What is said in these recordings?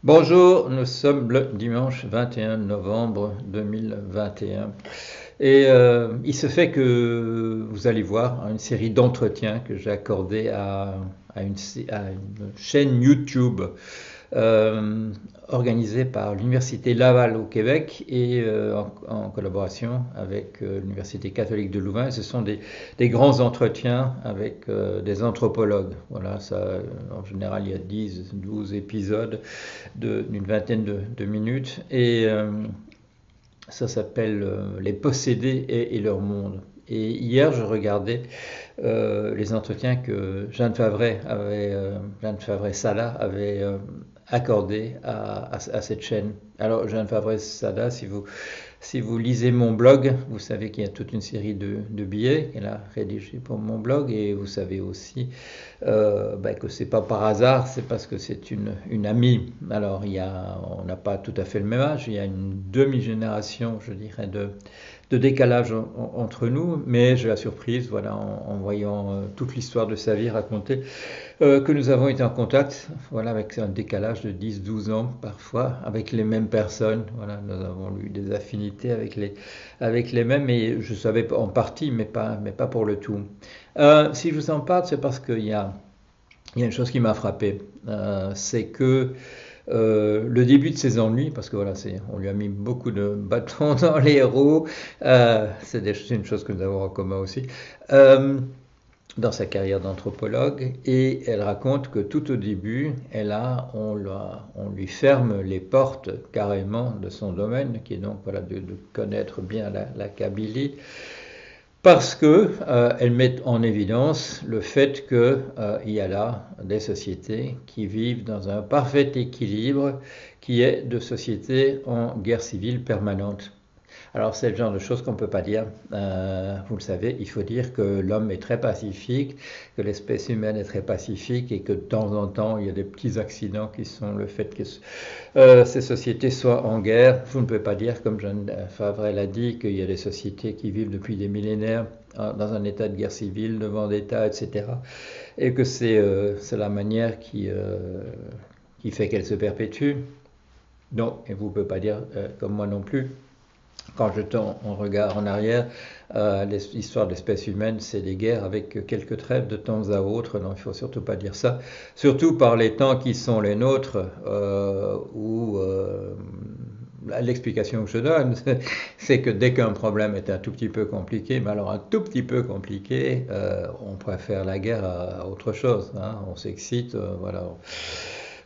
Bonjour, nous sommes le dimanche 21 novembre 2021 et il se fait que vous allez voir une série d'entretiens que j'ai accordé à une chaîne YouTube euh, organisée par l'Université Laval au Québec et en collaboration avec l'Université catholique de Louvain. Ce sont des grands entretiens avec des anthropologues. Voilà, ça, en général, il y a 10, 12 épisodes d'une vingtaine de minutes. Et ça s'appelle Les possédés et leur monde. Et hier, je regardais les entretiens que Jeanne Favret-Sala avait accordés à cette chaîne. Alors, Jeanne Favret-Sala, si vous lisez mon blog, vous savez qu'il y a toute une série de billets qu'elle a rédigés pour mon blog, et vous savez aussi que c'est pas par hasard, c'est parce que c'est une amie. Alors on n'a pas tout à fait le même âge, il y a une demi-génération, je dirais, de décalage entre nous, mais j'ai la surprise, voilà, en voyant toute l'histoire de sa vie racontée, que nous avons été en contact, voilà, avec un décalage de 10, 12 ans parfois, avec les mêmes personnes. Voilà, nous avons eu des affinités avec les mêmes, et je savais en partie, mais pas pour le tout. Si je vous en parle, c'est parce qu'il y a une chose qui m'a frappé. C'est que le début de ses ennuis, parce que voilà, on lui a mis beaucoup de bâtons dans les roues, c'est une chose que nous avons en commun aussi, euh, dans sa carrière d'anthropologue, et elle raconte que tout au début, on lui ferme les portes carrément de son domaine, qui est donc voilà, de connaître bien la Kabylie, parce que elle met en évidence le fait qu'il y a là des sociétés qui vivent dans un parfait équilibre, qui est de sociétés en guerre civile permanente. Alors c'est le genre de choses qu'on ne peut pas dire. Vous le savez, il faut dire que l'homme est très pacifique, que l'espèce humaine est très pacifique, et que de temps en temps il y a des petits accidents qui sont le fait que ces sociétés soient en guerre. Vous ne pouvez pas dire, comme Jeanne Favre l'a dit, qu'il y a des sociétés qui vivent depuis des millénaires dans un état de guerre civile, de vendetta, etc. Et que c'est la manière qui fait qu'elle se perpétue. Non, et vous ne pouvez pas dire, comme moi non plus, quand je tends un regard en arrière, l'histoire de l'espèce humaine, c'est des guerres avec quelques trêves de temps à autre. Non, il ne faut surtout pas dire ça. Surtout par les temps qui sont les nôtres, où l'explication que je donne, c'est que dès qu'un problème est un tout petit peu compliqué, mais alors un tout petit peu compliqué, on préfère la guerre à autre chose. Hein. On s'excite, voilà.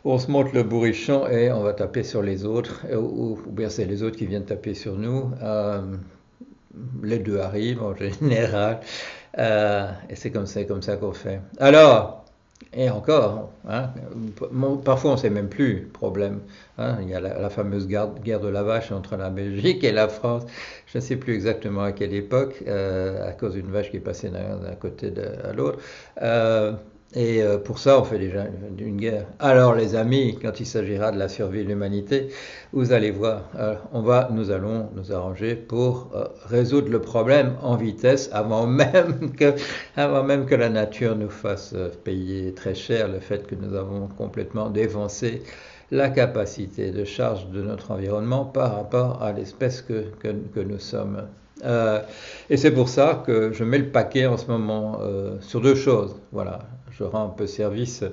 On se monte le bourrichon et on va taper sur les autres, ou bien c'est les autres qui viennent taper sur nous. Les deux arrivent en général, et c'est comme ça qu'on fait. Alors, et encore, hein, parfois on ne sait même plus, problème. Hein, il y a la fameuse guerre de la vache entre la Belgique et la France. Je ne sais plus exactement à quelle époque, à cause d'une vache qui est passée d'un côté à l'autre. Et pour ça, on fait déjà une guerre. Alors, les amis, quand il s'agira de la survie de l'humanité, vous allez voir, nous allons nous arranger pour résoudre le problème en vitesse avant même que la nature nous fasse payer très cher le fait que nous avons complètement défoncé la capacité de charge de notre environnement par rapport à l'espèce que nous sommes. Et c'est pour ça que je mets le paquet en ce moment sur deux choses. Voilà, je rends un peu service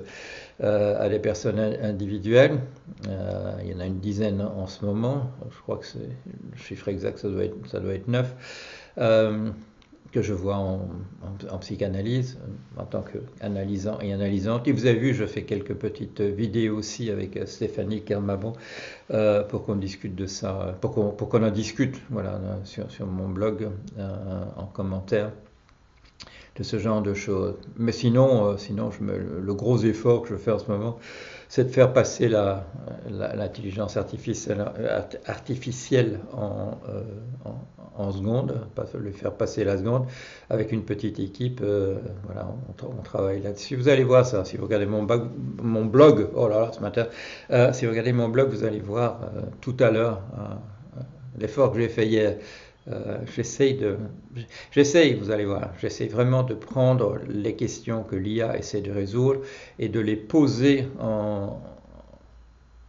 à des personnes individuelles. Il y en a une dizaine en ce moment. Je crois que le chiffre exact, ça doit être 9. Que je vois en psychanalyse, en tant qu'analysant et analysante. Et vous avez vu, je fais quelques petites vidéos aussi avec Stéphanie Kermabon pour qu'on discute de ça, pour qu'on en discute, voilà, sur mon blog en commentaire de ce genre de choses. Mais sinon, le gros effort que je fais en ce moment, c'est de faire passer l'intelligence artificielle en secondes, pas le faire passer la seconde, avec une petite équipe. Voilà, on travaille là-dessus. Vous allez voir ça, si vous regardez mon blog, oh là là, ce matin, si vous regardez mon blog, vous allez voir tout à l'heure l'effort que j'ai fait hier. J'essaye, vous allez voir, j'essaye vraiment de prendre les questions que l'IA essaie de résoudre et de les poser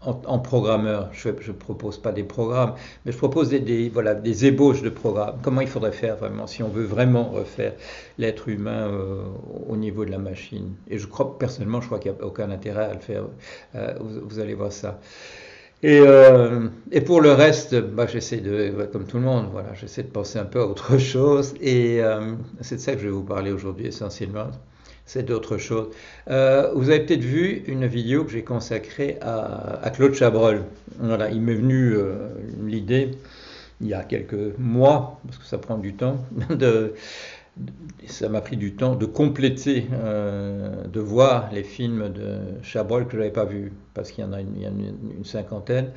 en programmeur. Je ne propose pas des programmes, mais je propose voilà, des ébauches de programmes. Comment il faudrait faire vraiment si on veut vraiment refaire l'être humain au niveau de la machine. Et personnellement, je crois qu'il n'y a aucun intérêt à le faire. Vous allez voir ça. Et pour le reste, bah, j'essaie comme tout le monde, voilà, j'essaie de penser un peu à autre chose. Et c'est de ça que je vais vous parler aujourd'hui essentiellement. C'est d'autre chose. Vous avez peut-être vu une vidéo que j'ai consacrée à Claude Chabrol. Voilà, il m'est venu l'idée il y a quelques mois, parce que ça prend du temps, ça m'a pris du temps de compléter, de voir les films de Chabrol que je n'avais pas vus, parce qu'il y en a une cinquantaine,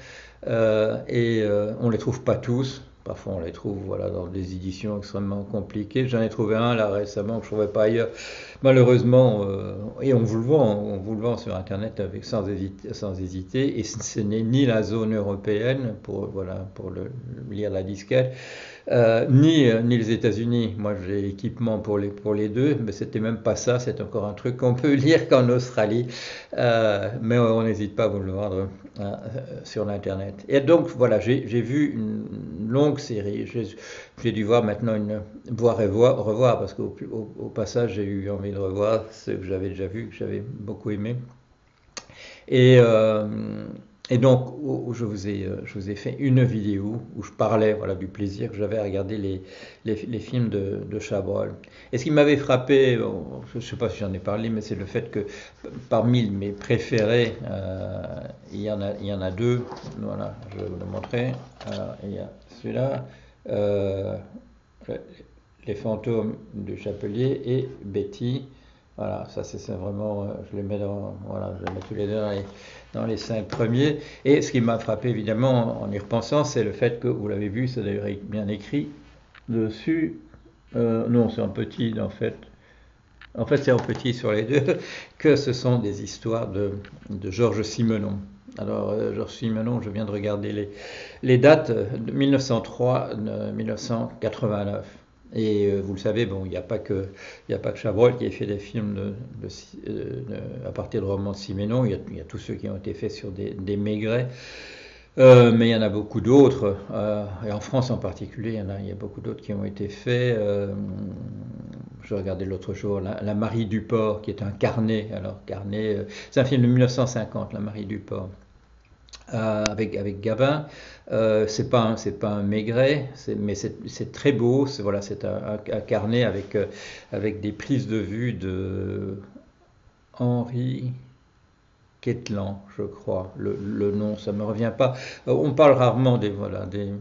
on ne les trouve pas tous. Parfois on les trouve voilà, dans des éditions extrêmement compliquées. J'en ai trouvé un là récemment que je ne trouvais pas ailleurs. Malheureusement, et on vous le vend sur Internet sans hésiter, et ce n'est ni la zone européenne pour lire la disquette, ni les États-Unis. Moi, j'ai l'équipement pour les deux, mais c'était même pas ça. C'est encore un truc qu'on peut lire qu'en Australie, mais on n'hésite pas à vous le vendre sur l'internet. Et donc voilà, j'ai vu une longue série. J'ai dû voir maintenant revoir, parce qu'au passage, j'ai eu envie de revoir ce que j'avais déjà vu, que j'avais beaucoup aimé. Et donc, je vous ai fait une vidéo où je parlais voilà, du plaisir que j'avais à regarder les films de Chabrol. Et ce qui m'avait frappé, je ne sais pas si j'en ai parlé, mais c'est le fait que parmi mes préférés, il y en a deux. Voilà, je vais vous le montrer. Alors, il y a celui-là, Les fantômes du Chapelier et Betty. Voilà, ça c'est vraiment, je les mets tous les deux dans les 5 premiers. Et ce qui m'a frappé évidemment en y repensant, c'est le fait que, vous l'avez vu, c'est d'ailleurs bien écrit dessus, non c'est en petit en fait c'est en petit sur les deux, que ce sont des histoires de Georges Simenon. Alors Georges Simenon, je viens de regarder les dates de 1903-1989. Et vous le savez, bon, il n'y a pas que Chabrol qui ait fait des films à partir de romans de Simenon. Il y a tous ceux qui ont été faits sur des Maigret. Mais il y en a beaucoup d'autres, et en France en particulier, il y a beaucoup d'autres qui ont été faits. Je regardais l'autre jour La Marie du Port, qui est un carnet. Alors, carnet, c'est un film de 1950, La Marie du Port. Avec Gabin, c'est pas un Maigret, mais c'est très beau. C'est un carnet avec des prises de vue de Henri Quételan, je crois. Le nom, ça me revient pas. On parle rarement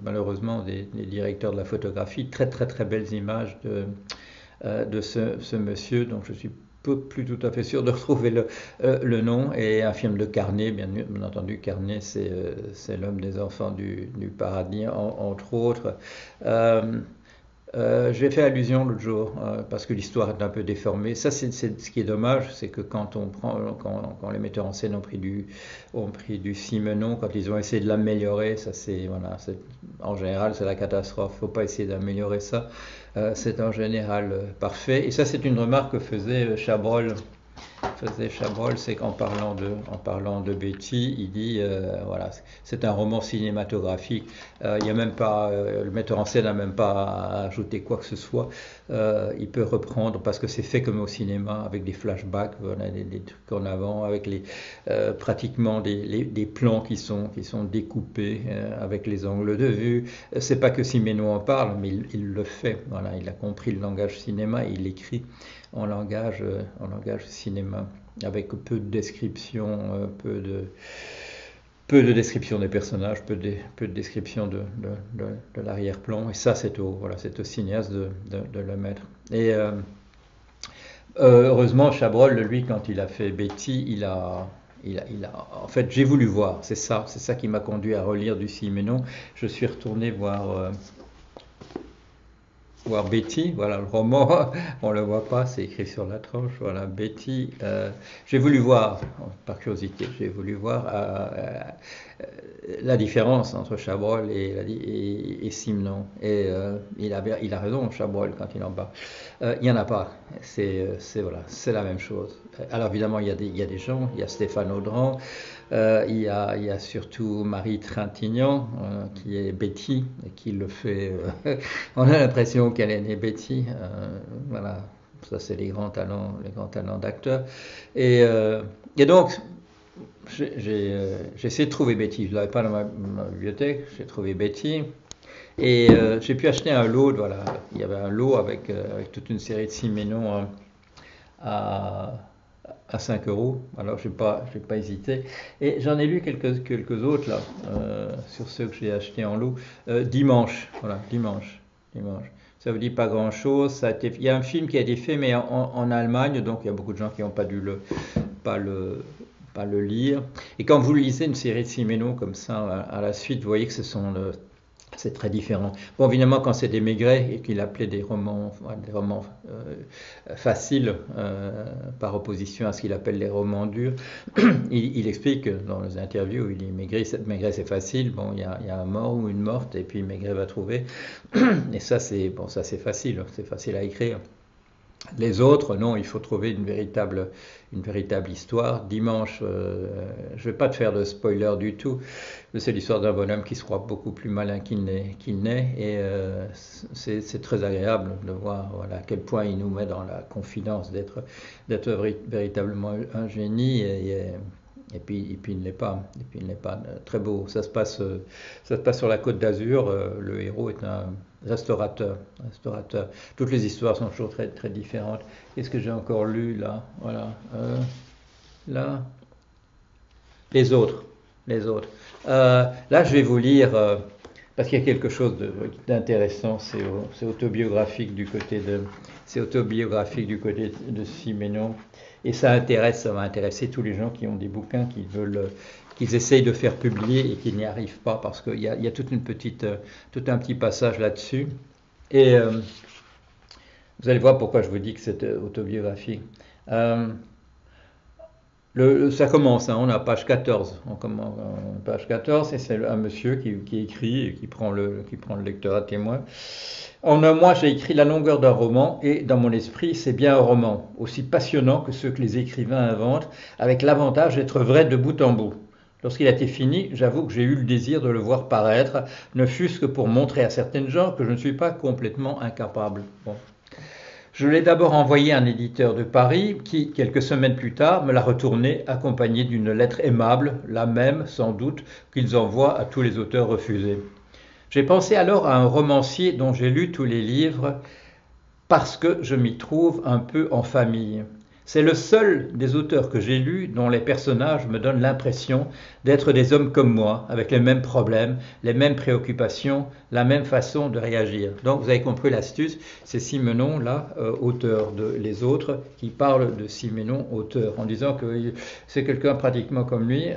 malheureusement des directeurs de la photographie. Très très très belles images de ce monsieur, donc je suis plus tout à fait sûr de retrouver le nom. Et un film de Carnet, bien entendu. Carnet, c'est l'homme des enfants du paradis, entre autres. J'ai fait allusion l'autre jour, parce que l'histoire est un peu déformée. Ça, c'est ce qui est dommage, c'est que quand les metteurs en scène ont pris du Simenon, quand ils ont essayé de l'améliorer, en général, c'est la catastrophe. Il ne faut pas essayer d'améliorer ça. C'est en général parfait. Et ça, c'est une remarque que faisait Chabrol. C'est qu'en parlant de Betty, il dit c'est un roman cinématographique. Il y a même pas, le metteur en scène n'a même pas à ajouter quoi que ce soit. Il peut reprendre parce que c'est fait comme au cinéma, avec des flashbacks, des trucs en avant, avec pratiquement des plans qui sont découpés avec les angles de vue. C'est pas que Simenon en parle, mais il le fait. Voilà, il a compris le langage cinéma et il écrit en langage cinéma, avec peu de description, peu de description des personnages, peu de description de l'arrière-plan. Et ça, c'est au cinéaste de le mettre. Et heureusement, Chabrol, lui, quand il a fait Betty, en fait, j'ai voulu voir. C'est ça qui m'a conduit à relire du Simenon. Je suis retourné voir Betty, voilà le roman, on le voit pas, c'est écrit sur la tranche, voilà Betty. J'ai voulu voir, par curiosité, la différence entre Chabrol et Simenon. Et il a raison, Chabrol, quand il en parle. Il n'y en a pas, c'est la même chose. Alors évidemment, il y a des gens, il y a Stéphane Audran, Il y a surtout Marie Trintignant, qui est Betty, et qui le fait. On a l'impression qu'elle est née Betty. Voilà, ça c'est les grands talents d'acteurs. Et donc, j'ai essayé de trouver Betty. Je ne l'avais pas dans ma bibliothèque. J'ai trouvé Betty. Et j'ai pu acheter un lot. Voilà, il y avait un lot avec toute une série de Siménon à 5 euros. Alors, je n'ai pas hésité. Et j'en ai lu quelques autres là, sur ceux que j'ai achetés en lot. Dimanche. Voilà, dimanche. Ça vous dit pas grand-chose. Il y a un film qui a été fait, mais en Allemagne, donc il y a beaucoup de gens qui n'ont pas dû pas le lire. Et quand vous lisez une série de Siménon comme ça, à la suite, vous voyez que c'est très différent. Bon, évidemment, quand c'est des Maigret et qu'il appelait des romans faciles par opposition à ce qu'il appelle les romans durs, il explique dans les interviews, il dit Maigret c'est facile, bon, il y a un mort ou une morte et puis Maigret va trouver. Et ça c'est facile à écrire. Les autres, non, il faut trouver une véritable histoire. Dimanche, je ne vais pas te faire de spoiler du tout. C'est l'histoire d'un bonhomme qui se croit beaucoup plus malin qu'il n'est. Et c'est très agréable de voir à quel point il nous met dans la confidence d'être véritablement un génie. Et puis il ne l'est pas. Très beau. Ça se passe sur la Côte d'Azur. Le héros est un restaurateur. Toutes les histoires sont toujours très, très différentes. Qu'est-ce que j'ai encore lu là? Voilà. Là. Les autres. Là, je vais vous lire, parce qu'il y a quelque chose d'intéressant. C'est autobiographique du côté de Siménon. Et ça va intéresser tous les gens qui ont des bouquins qu'ils essayent de faire publier et qui n'y arrivent pas, parce qu'il y a tout un petit passage là-dessus. Et vous allez voir pourquoi je vous dis que c'est autobiographique. Ça commence, on est à page 14. On commence page 14 et c'est un monsieur qui écrit et qui prend le lecteur à témoin. En un mois, j'ai écrit la longueur d'un roman et dans mon esprit, c'est bien un roman, aussi passionnant que ceux que les écrivains inventent, avec l'avantage d'être vrai de bout en bout. Lorsqu'il a été fini, j'avoue que j'ai eu le désir de le voir paraître, ne fût-ce que pour montrer à certaines gens que je ne suis pas complètement incapable. Bon. Je l'ai d'abord envoyé à un éditeur de Paris qui, quelques semaines plus tard, me l'a retourné accompagné d'une lettre aimable, la même, sans doute, qu'ils envoient à tous les auteurs refusés. J'ai pensé alors à un romancier dont j'ai lu tous les livres parce que je m'y trouve un peu en famille. C'est le seul des auteurs que j'ai lus dont les personnages me donnent l'impression d'être des hommes comme moi, avec les mêmes problèmes, les mêmes préoccupations, la même façon de réagir. Donc vous avez compris l'astuce, c'est Siménon, là, auteur de Les Autres, qui parle de Siménon, auteur, en disant que c'est quelqu'un pratiquement comme lui.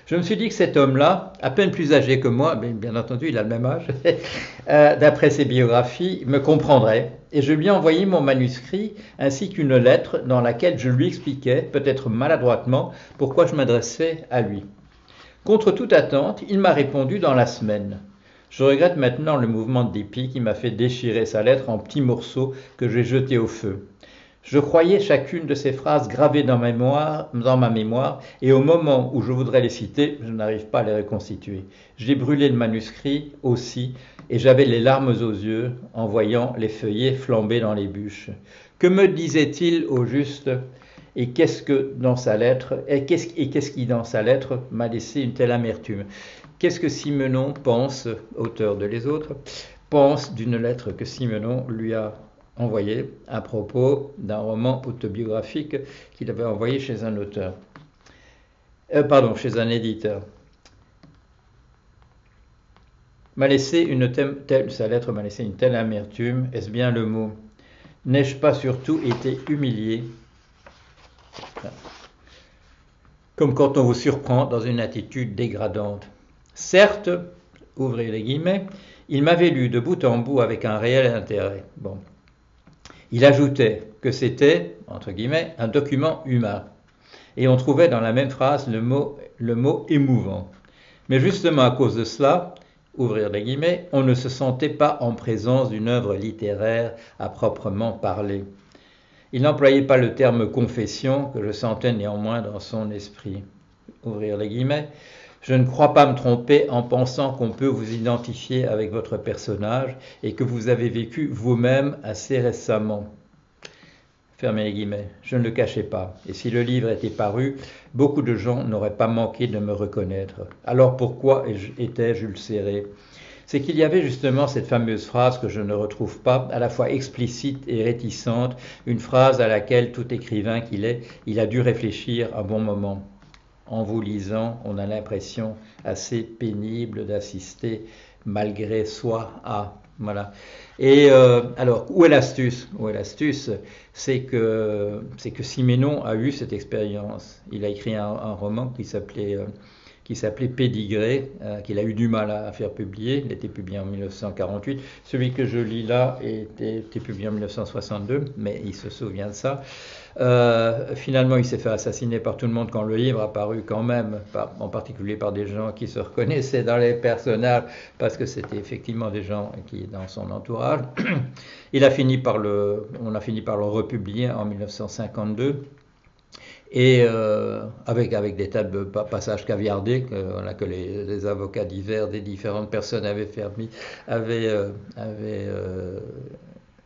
Je me suis dit que cet homme-là, à peine plus âgé que moi, mais bien entendu il a le même âge, d'après ses biographies, me comprendrait. Et je lui ai envoyé mon manuscrit ainsi qu'une lettre dans laquelle je lui expliquais, peut-être maladroitement, pourquoi je m'adressais à lui. Contre toute attente, il m'a répondu dans la semaine. Je regrette maintenant le mouvement de dépit qui m'a fait déchirer sa lettre en petits morceaux que j'ai jetés au feu. Je croyais chacune de ces phrases gravées dans ma mémoire, et au moment où je voudrais les citer, je n'arrive pas à les reconstituer. J'ai brûlé le manuscrit aussi, et j'avais les larmes aux yeux en voyant les feuillets flamber dans les bûches. Que me disait-il au juste? Et qu'est-ce qui dans sa lettre m'a laissé une telle amertume? Qu'est-ce que Siménon pense, auteur de Les Autres, pense d'une lettre que Siménon lui a envoyé à propos d'un roman autobiographique qu'il avait envoyé chez un auteur. Chez un éditeur. Sa lettre m'a laissé une telle amertume, est-ce bien le mot? N'ai-je pas surtout été humilié? Comme quand on vous surprend dans une attitude dégradante. Certes, ouvrez les guillemets, il m'avait lu de bout en bout avec un réel intérêt. Bon. Il ajoutait que c'était, entre guillemets, un document humain. Et on trouvait dans la même phrase le mot émouvant. Mais justement à cause de cela, ouvrir les guillemets, on ne se sentait pas en présence d'une œuvre littéraire à proprement parler. Il n'employait pas le terme confession, que je sentais néanmoins dans son esprit. Ouvrir les guillemets. Je ne crois pas me tromper en pensant qu'on peut vous identifier avec votre personnage et que vous avez vécu vous-même assez récemment. Fermez les guillemets. Je ne le cachais pas. Et si le livre était paru, beaucoup de gens n'auraient pas manqué de me reconnaître. Alors pourquoi étais-je ulcéré ? C'est qu'il y avait justement cette fameuse phrase que je ne retrouve pas, à la fois explicite et réticente, une phrase à laquelle tout écrivain qu'il est, il a dû réfléchir un bon moment. En vous lisant, on a l'impression assez pénible d'assister malgré soi à. Voilà. Et alors, où est l'astuce ? Où est l'astuce ? C'est que Simenon a eu cette expérience. Il a écrit un roman qui s'appelait Pédigré, qu'il a eu du mal à faire publier. Il a été publié en 1948. Celui que je lis là était publié en 1962, mais il se souvient de ça. Finalement, il s'est fait assassiner par tout le monde quand le livre a paru quand même, en particulier par des gens qui se reconnaissaient dans les personnages, parce que c'était effectivement des gens qui dans son entourage. On a fini par le republier en 1952. Et avec des tas de passages caviardés que les avocats divers des différentes personnes avaient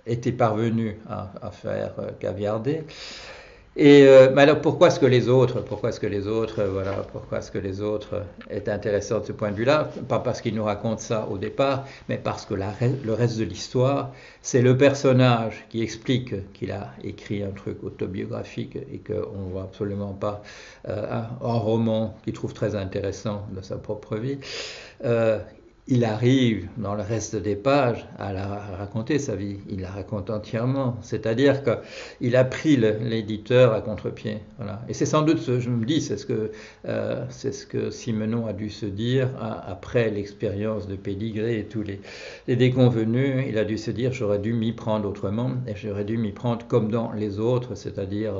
été parvenus à faire caviarder. Et mais alors pourquoi est-ce que les autres est intéressant de ce point de vue-là? Pas parce qu'ils nous racontent ça au départ, mais parce que le reste de l'histoire, c'est le personnage qui explique qu'il a écrit un truc autobiographique et qu'on ne voit absolument pas un roman qu'il trouve très intéressant de sa propre vie. Il arrive, dans le reste des pages, à raconter sa vie. Il la raconte entièrement. C'est-à-dire qu'il a pris l'éditeur à contre-pied. Voilà. Et c'est sans doute, je me dis, c'est ce que Simenon a dû se dire après l'expérience de Pédigré et tous les déconvenus. Il a dû se dire, j'aurais dû m'y prendre autrement, et j'aurais dû m'y prendre comme dans les autres, c'est-à-dire,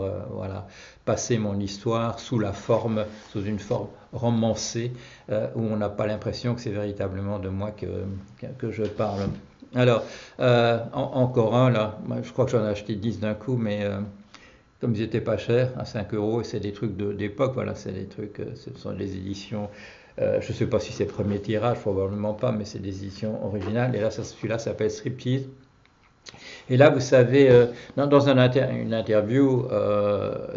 passer mon histoire sous une forme romancée, où on n'a pas l'impression que c'est véritablement de moi que je parle. Alors, encore un, là, je crois que j'en ai acheté 10 d'un coup, mais comme ils n'étaient pas chers, à 5 €, et c'est des trucs d'époque, voilà, c'est des trucs, ce sont des éditions, je ne sais pas si c'est premier tirage, probablement pas, mais c'est des éditions originales, et là, celui-là s'appelle Striptease. Et là, vous savez, dans une interview,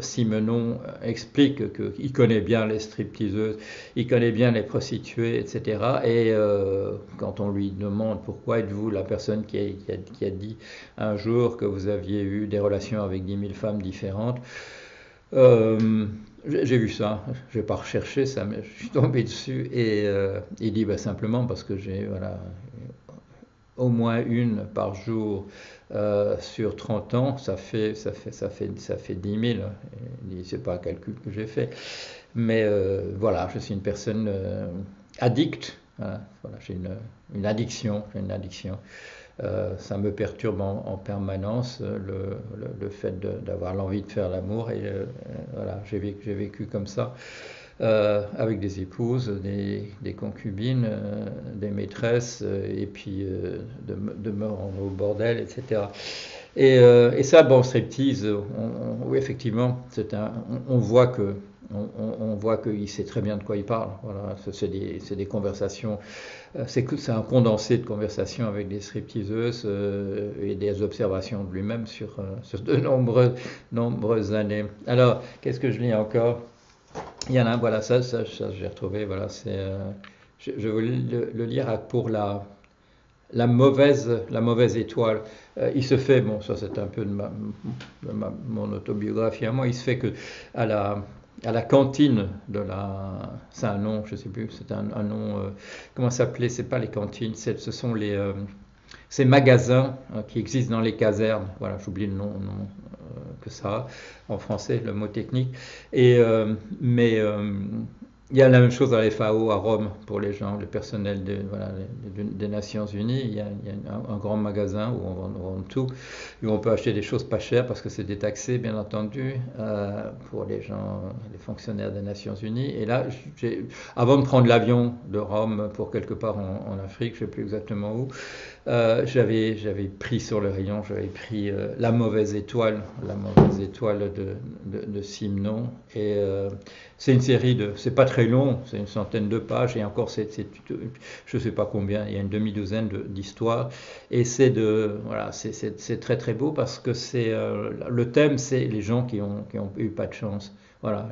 Simenon explique qu'il connaît bien les stripteaseuses, il connaît bien les prostituées, etc. Et quand on lui demande pourquoi êtes-vous la personne qui a dit un jour que vous aviez eu des relations avec 10 000 femmes différentes, j'ai vu ça, je n'ai pas recherché ça, mais je suis tombé dessus, et il dit simplement parce que j'ai au moins une par jour sur 30 ans, ça fait 10 000. C'est pas un calcul que j'ai fait. Mais voilà, je suis une personne addict. Voilà, j'ai une addiction. Ça me perturbe en permanence, le fait d'avoir l'envie de faire l'amour. Et voilà, j'ai vécu comme ça. Avec des épouses, des concubines, des maîtresses, et puis de me rendre au bordel, etc. Et ça, bon, Striptease, oui, effectivement, on voit qu'il sait très bien de quoi il parle. Voilà, c'est des conversations, c'est un condensé de conversations avec des stripteaseuses et des observations de lui-même sur de nombreuses années. Alors, qu'est-ce que je lis encore ? Il y en a, voilà, ça j'ai retrouvé, voilà, je voulais le lire pour la mauvaise étoile. Il se fait, bon, ça c'est un peu de mon autobiographie à moi, il se fait que à la cantine c'est un nom, je sais plus, c'est un nom, comment ça s'appelait, c'est pas les cantines, ce sont ces magasins qui existent dans les casernes, voilà, j'oublie le nom que ça a en français, le mot technique, mais il y a la même chose à l'FAO à Rome pour les gens, le personnel des Nations Unies. Il y a un grand magasin où on vend tout, où on peut acheter des choses pas chères parce que c'est détaxé, bien entendu, pour les gens, les fonctionnaires des Nations Unies. Et là, avant de prendre l'avion de Rome pour quelque part en Afrique, je ne sais plus exactement où, J'avais pris sur le rayon, j'avais pris La mauvaise étoile, de Simenon. Et c'est une série c'est pas très long, c'est une centaine de pages, et encore, je sais pas combien, il y a une demi-douzaine d'histoires. Et voilà, c'est très très beau parce que le thème, c'est les gens qui ont eu pas de chance. Voilà,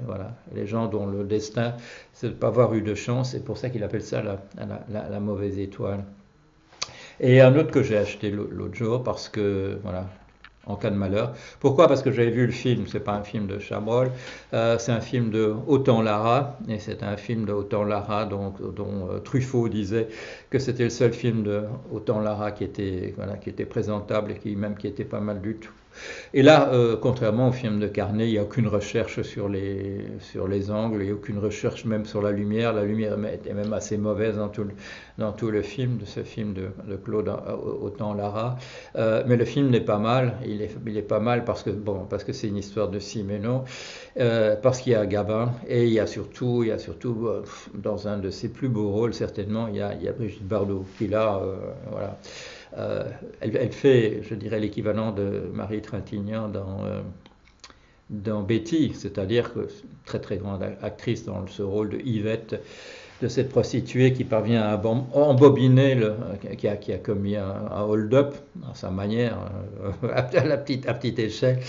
voilà, les gens dont le destin, c'est de ne pas avoir eu de chance. C'est pour ça qu'il appelle ça la mauvaise étoile. Et un autre que j'ai acheté l'autre jour parce que, voilà, en cas de malheur. Pourquoi? Parce que j'avais vu le film, c'est pas un film de Chabrol, c'est un film de Autant-Lara, et c'est un film de Autant-Lara dont Truffaut disait que c'était le seul film de Autant-Lara voilà, qui était présentable et qui était pas mal du tout. Et là, contrairement au film de Carnet, il n'y a aucune recherche sur les angles, il n'y a aucune recherche même sur la lumière. La lumière est même assez mauvaise dans tout le film, de ce film de Claude Autant-Lara. Mais le film n'est pas mal. Il est pas mal parce que c'est une histoire de Simenon, parce qu'il y a Gabin, et il y a surtout dans un de ses plus beaux rôles, certainement, il y a Brigitte Bardot, qui là, voilà. Elle fait, je dirais, l'équivalent de Marie Trintignant dans Betty, c'est-à-dire que très très grande actrice dans ce rôle de Yvette, de cette prostituée qui parvient à embobiner, qui a commis un hold-up à sa manière, à petite échelle,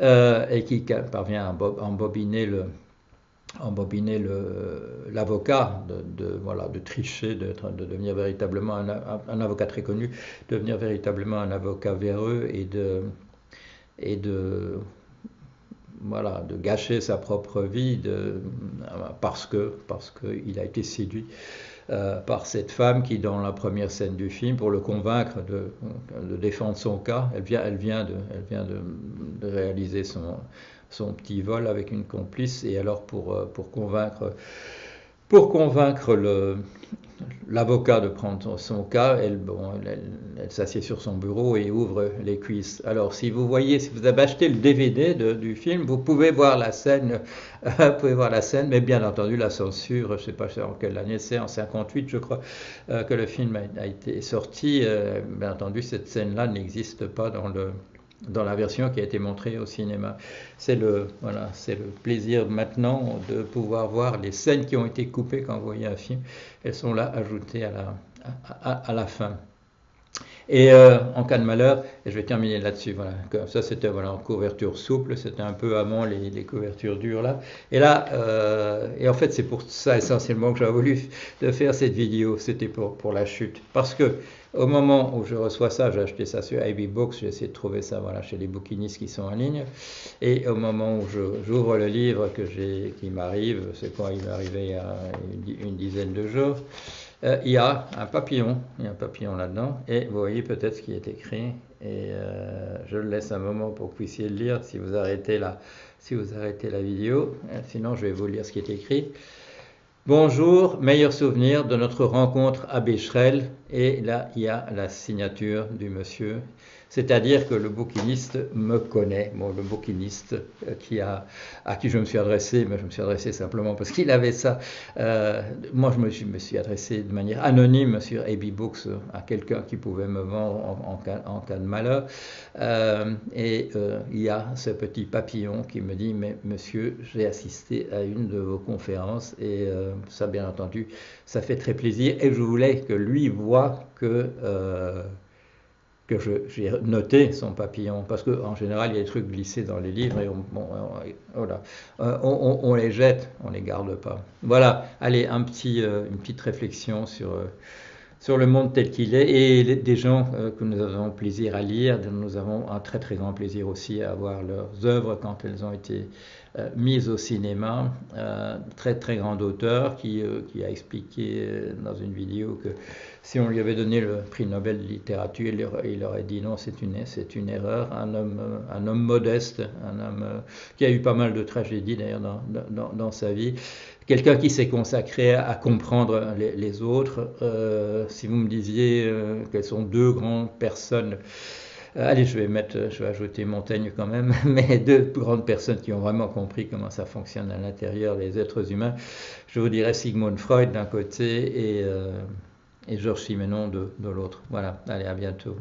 et qui parvient à embobiner l'avocat, voilà, de tricher, de devenir véritablement un avocat très connu, devenir véritablement un avocat véreux, voilà, de gâcher sa propre vie parce qu'il a été séduit par cette femme qui, dans la première scène du film, pour le convaincre de défendre son cas, elle vient de réaliser son petit vol avec une complice, et alors pour convaincre l'avocat de prendre son cas, elle s'assied sur son bureau et ouvre les cuisses. Alors si vous avez acheté le DVD du film, vous pouvez voir la scène, mais bien entendu la censure, je ne sais pas en quelle année c'est, en 58 je crois, que le film a été sorti. Bien entendu, cette scène-là n'existe pas dans la version qui a été montrée au cinéma. C'est le plaisir maintenant de pouvoir voir les scènes qui ont été coupées quand vous voyez un film. Elles sont là ajoutées à la fin. Et en cas de malheur, et je vais terminer là-dessus, voilà, comme ça c'était en couverture souple, c'était un peu avant les couvertures dures là. Et là, et en fait c'est pour ça essentiellement que j'avais voulu de faire cette vidéo, c'était pour la chute. Parce que au moment où je reçois ça, j'ai acheté ça sur AB Books, j'ai essayé de trouver ça chez les bouquinistes qui sont en ligne. Et au moment où j'ouvre le livre qui m'arrive, c'est quoi, il m'est arrivé il y a une dizaine de jours, il y a un papillon là-dedans, et vous voyez peut-être ce qui est écrit, et je le laisse un moment pour que vous puissiez le lire si vous arrêtez la vidéo, sinon je vais vous lire ce qui est écrit. Bonjour, meilleur souvenir de notre rencontre à Becherel, et là il y a la signature du monsieur. C'est-à-dire que le bouquiniste me connaît, le bouquiniste à qui je me suis adressé, mais je me suis adressé simplement parce qu'il avait ça. Moi, je me suis adressé de manière anonyme sur AB Books à quelqu'un qui pouvait me vendre en cas de malheur. Il y a ce petit papillon qui me dit, mais monsieur, j'ai assisté à une de vos conférences, et ça, bien entendu, ça fait très plaisir, et je voulais que lui voie que j'ai noté son papillon, parce qu'en général il y a des trucs glissés dans les livres et on les jette, on les garde pas. Voilà, allez, une petite réflexion sur le monde tel qu'il est, et des gens que nous avons plaisir à lire. Nous avons un très très grand plaisir aussi à voir leurs œuvres quand elles ont été mises au cinéma. Très très grand auteur qui a expliqué dans une vidéo que si on lui avait donné le prix Nobel de littérature, il aurait dit non, c'est une erreur. Un homme modeste, un homme qui a eu pas mal de tragédies d'ailleurs dans sa vie. Quelqu'un qui s'est consacré à comprendre les autres. Si vous me disiez quelles sont deux grandes personnes, allez, je vais ajouter Montaigne quand même, mais deux grandes personnes qui ont vraiment compris comment ça fonctionne à l'intérieur des êtres humains, je vous dirais Sigmund Freud d'un côté et Georges Simenon de l'autre. Voilà, allez, à bientôt.